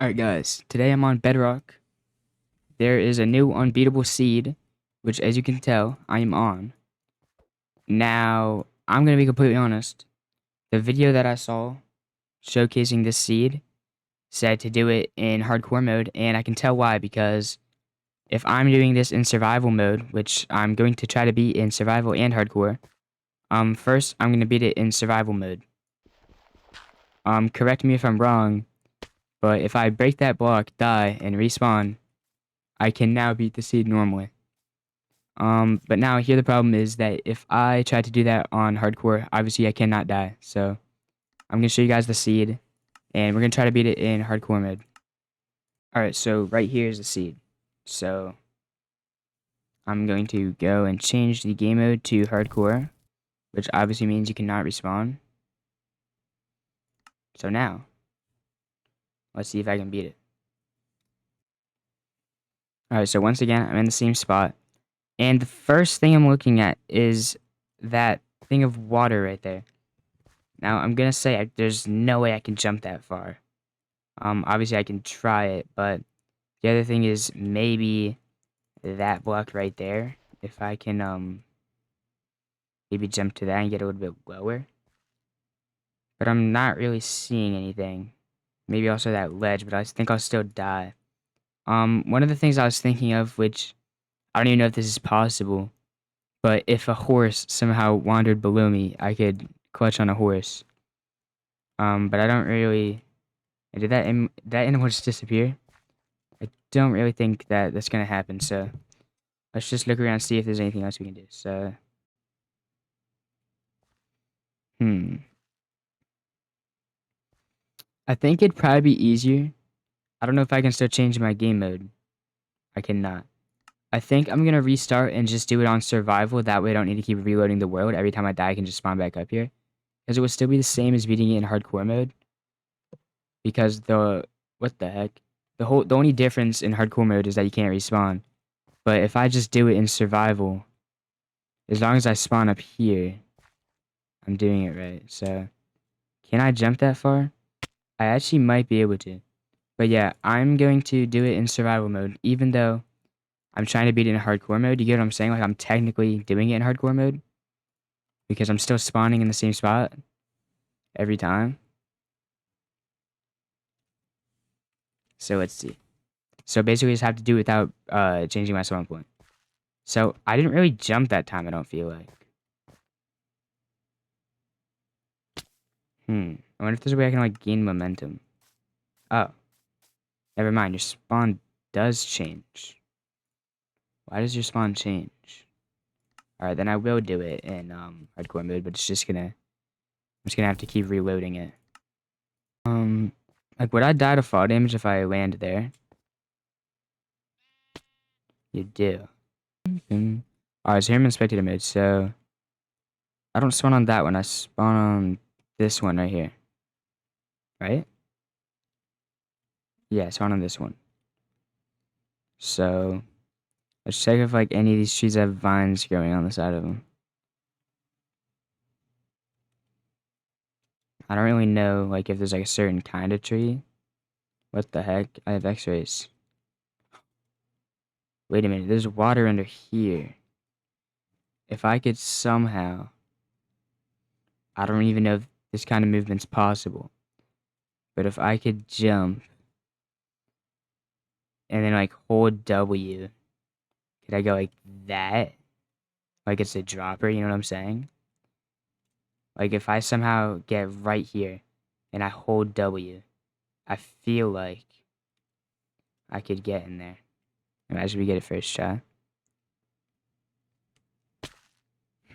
Alright guys, today I'm on Bedrock. There is a new unbeatable seed, which as you can tell, I am on. Now, I'm gonna be completely honest. The video that I saw showcasing this seed said to do it in hardcore mode, and I can tell why, because if I'm doing this in survival mode, which I'm going to try to be in survival and hardcore, first I'm gonna beat it in survival mode. Correct me if I'm wrong, but if I break that block, die, and respawn, I can now beat the seed normally. But now here the problem is that if I try to do that on hardcore, obviously I cannot die. So I'm gonna show you guys the seed, and we're gonna try to beat it in hardcore mode. Alright, so right here is the seed. So I'm going to go and change the game mode to hardcore, which obviously means you cannot respawn. So now, let's see if I can beat it. Alright, so once again, I'm in the same spot. And the first thing I'm looking at is that thing of water right there. Now, I'm gonna say there's no way I can jump that far. Obviously I can try it, but the other thing is maybe that block right there. If I can, maybe jump to that and get a little bit lower. But I'm not really seeing anything. Maybe also that ledge, but I think I'll still die. One of the things I was thinking of, which I don't even know if this is possible, but if a horse somehow wandered below me, I could clutch on a horse. But I don't really. Did that animal just disappear? I don't really think that that's gonna happen. So let's just look around and see if there's anything else we can do. So, hmm. I think it'd probably be easier. I don't know if I can still change my game mode. I cannot. I think I'm gonna restart and just do it on survival. That way I don't need to keep reloading the world. Every time I die, I can just spawn back up here. Because it would still be the same as beating it in hardcore mode. Because what the heck? The only difference in hardcore mode is that you can't respawn. But if I just do it in survival, as long as I spawn up here, I'm doing it right. So, can I jump that far? I actually might be able to. But yeah, I'm going to do it in survival mode, even though I'm trying to beat it in hardcore mode. You get what I'm saying? Like, I'm technically doing it in hardcore mode because I'm still spawning in the same spot every time. So, let's see. So, basically, I just have to do it without changing my spawn point. So, I didn't really jump that time, I don't feel like. I wonder if there's a way I can, like, gain momentum. Oh. Never mind, your spawn does change. Why does your spawn change? Alright, then I will do it in hardcore mode, but I'm just gonna have to keep reloading it. Like, would I die to fall damage if I land there? You do. Alright, so here I'm in spectator mode, so I don't spawn on that one, I spawn on this one right here. Right? Yeah, I spawn on this one. So let's check if like any of these trees have vines growing on the side of them. I don't really know like if there's like a certain kind of tree. What the heck? I have x-rays. Wait a minute, there's water under here. If I could somehow... I don't even know if this kind of movement's possible. But if I could jump and then like hold W, could I go like that? Like it's a dropper, you know what I'm saying? Like if I somehow get right here and I hold W, I feel like I could get in there. Imagine we get it first try.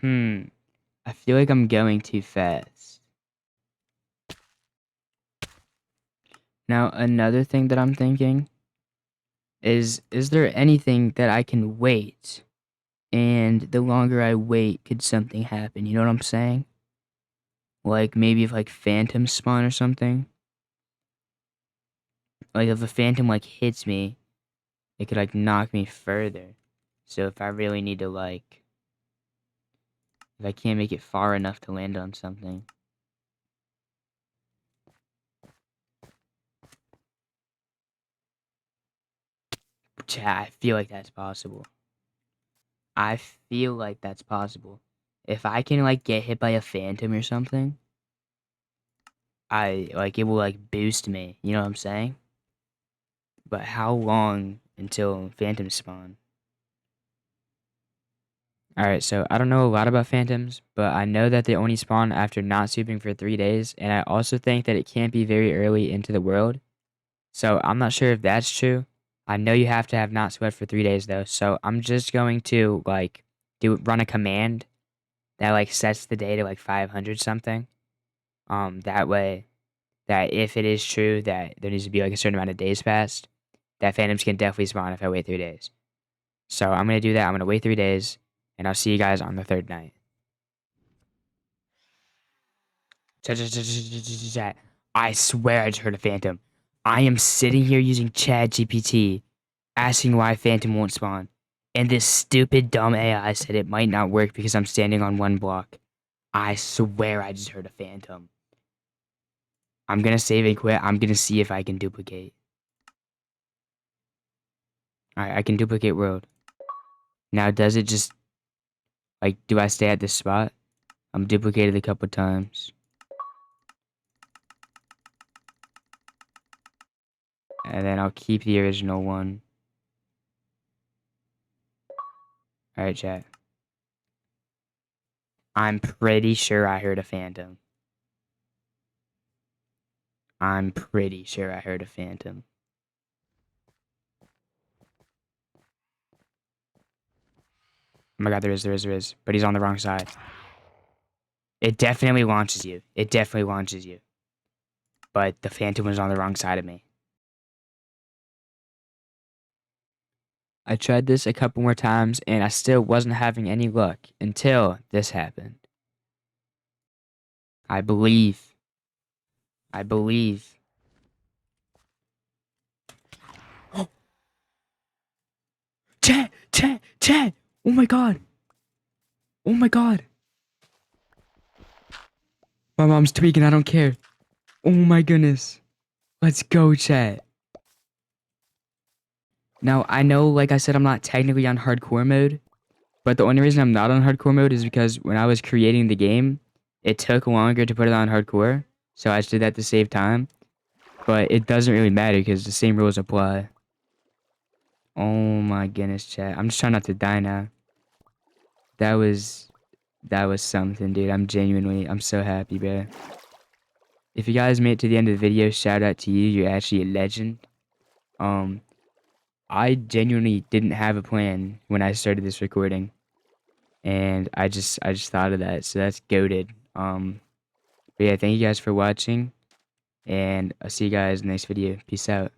I feel like I'm going too fast. Now, another thing that I'm thinking is there anything that I can wait? And the longer I wait, could something happen? You know what I'm saying? Like maybe if like phantoms spawn or something. Like if a phantom like hits me, it could like knock me further. So if I really need to like, if I can't make it far enough to land on something. chat, I feel like that's possible. I feel like that's possible. If I can like get hit by a phantom or something, I like it will like boost me. You know what I'm saying? But how long until phantoms spawn? Alright, so I don't know a lot about phantoms, but I know that they only spawn after not sleeping for 3 days, and I also think that it can't be very early into the world. So I'm not sure if that's true. I know you have to have not slept for 3 days though, so I'm just going to like run a command that like sets the day to like 500 something. That way that if it is true that there needs to be like a certain amount of days passed, that phantoms can definitely spawn if I wait 3 days. So I'm gonna do that. I'm gonna wait 3 days, and I'll see you guys on the third night. I swear I just heard a phantom. I am sitting here using Chat GPT, asking why phantom won't spawn, and this stupid dumb AI said it might not work because I'm standing on one block. I swear I just heard a phantom. I'm gonna save and quit. I'm gonna see if I can duplicate. Alright, I can duplicate world. Now does it just like do I stay at this spot? I'm duplicated a couple times. And then I'll keep the original one. Alright, chat. I'm pretty sure I heard a phantom. I'm pretty sure I heard a phantom. Oh my god, there is. But he's on the wrong side. It definitely launches you. It definitely launches you. But the phantom was on the wrong side of me. I tried this a couple more times and I still wasn't having any luck until this happened. I believe. I believe. Chat! Chat! Chat! Oh my god! Oh my god! My mom's tweaking, I don't care. Oh my goodness. Let's go, chat. Now, I know, like I said, I'm not technically on hardcore mode, but the only reason I'm not on hardcore mode is because when I was creating the game, it took longer to put it on hardcore, so I just did that to save time. But it doesn't really matter because the same rules apply. Oh my goodness, chat. I'm just trying not to die now. That was something, dude. I'm so happy, bro. If you guys made it to the end of the video, shout out to you. You're actually a legend. I genuinely didn't have a plan when I started this recording, and I just thought of that, so that's goated. But yeah, thank you guys for watching, and I'll see you guys in the next video. Peace out.